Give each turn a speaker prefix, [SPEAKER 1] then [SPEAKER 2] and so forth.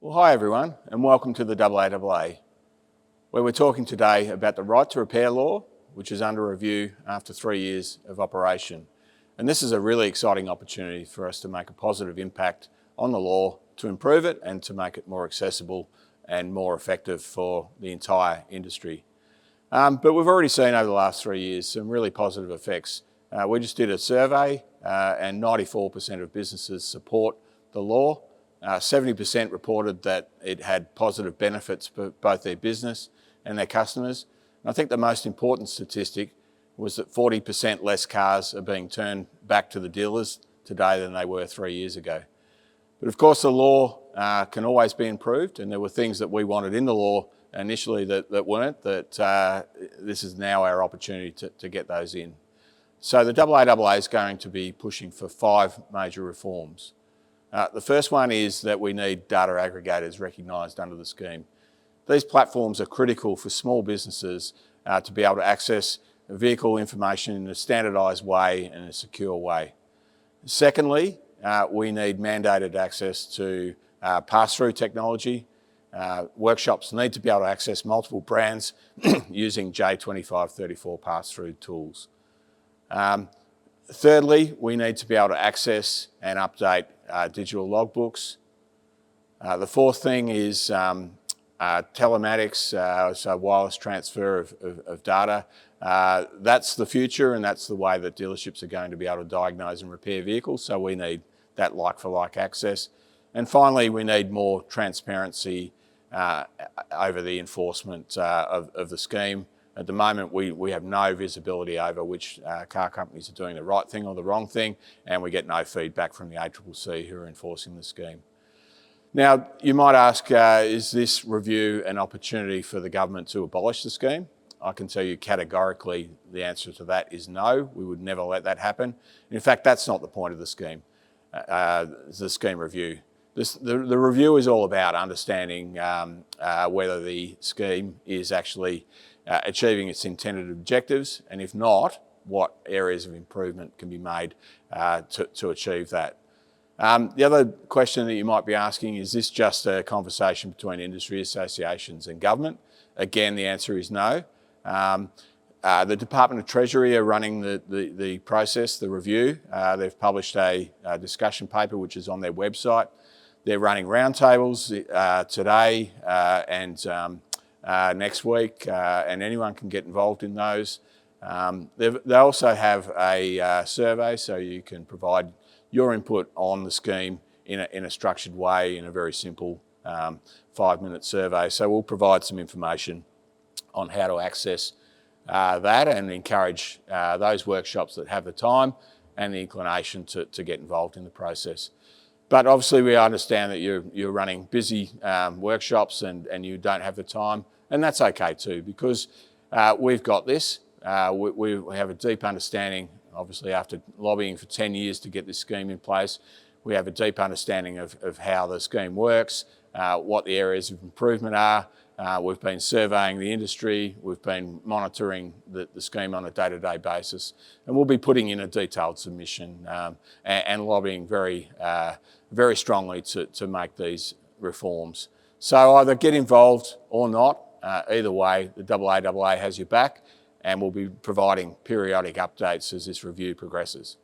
[SPEAKER 1] Well, hi everyone, and welcome to the AAAA, where we're talking today about the right to repair law, which is under review after 3 years of operation. And this is a really exciting opportunity for us to make a positive impact on the law, to improve it and to make it more accessible and more effective for the entire industry. But we've already seen over the last 3 years some really positive effects. We just did a survey and 94% of businesses support the law. 70% reported that it had positive benefits for both their business and their customers. And I think the most important statistic was that 40% less cars are being turned back to the dealers today than they were 3 years ago. But of course the law can always be improved, and there were things that we wanted in the law initially that weren't, that this is now our opportunity to get those in. So the AAAA is going to be pushing for 5 major reforms. The first one is that we need data aggregators recognised under the scheme. These platforms are critical for small businesses to be able to access vehicle information in a standardised way and a secure way. Secondly, we need mandated access to pass-through technology. Workshops need to be able to access multiple brands using J2534 pass-through tools. Thirdly, we need to be able to access and update digital logbooks. The fourth thing is telematics, so wireless transfer of data. That's the future, and that's the way that dealerships are going to be able to diagnose and repair vehicles, so we need that like-for-like access. And finally, we need more transparency over the enforcement of the scheme. At the moment, we have no visibility over which car companies are doing the right thing or the wrong thing, and we get no feedback from the AAAC who are enforcing the scheme. Now, you might ask, is this review an opportunity for the government to abolish the scheme? I can tell you categorically the answer to that is no. We would never let that happen. In fact, that's not the point of the scheme review. The review is all about understanding whether the scheme is actually achieving its intended objectives, and if not, what areas of improvement can be made to achieve that. The other question that you might be asking, is this just a conversation between industry associations and government? Again, the answer is no. The Department of Treasury are running the process, the review. They've published a discussion paper which is on their website. They're running roundtables today and next week, and anyone can get involved in those. They also have a survey, so you can provide your input on the scheme in a structured way, in a very simple 5-minute survey. So we'll provide some information on how to access that and encourage those workshops that have the time and the inclination to get involved in the process. But obviously we understand that you're running busy workshops and you don't have the time, and that's okay too, because we've got this. We have a deep understanding, obviously after lobbying for 10 years to get this scheme in place, we have a deep understanding of how the scheme works, what the areas of improvement are. We've been surveying the industry, we've been monitoring the scheme on a day-to-day basis, and we'll be putting in a detailed submission and lobbying very strongly to make these reforms. So either get involved or not, either way, the AAAA has your back, and we'll be providing periodic updates as this review progresses.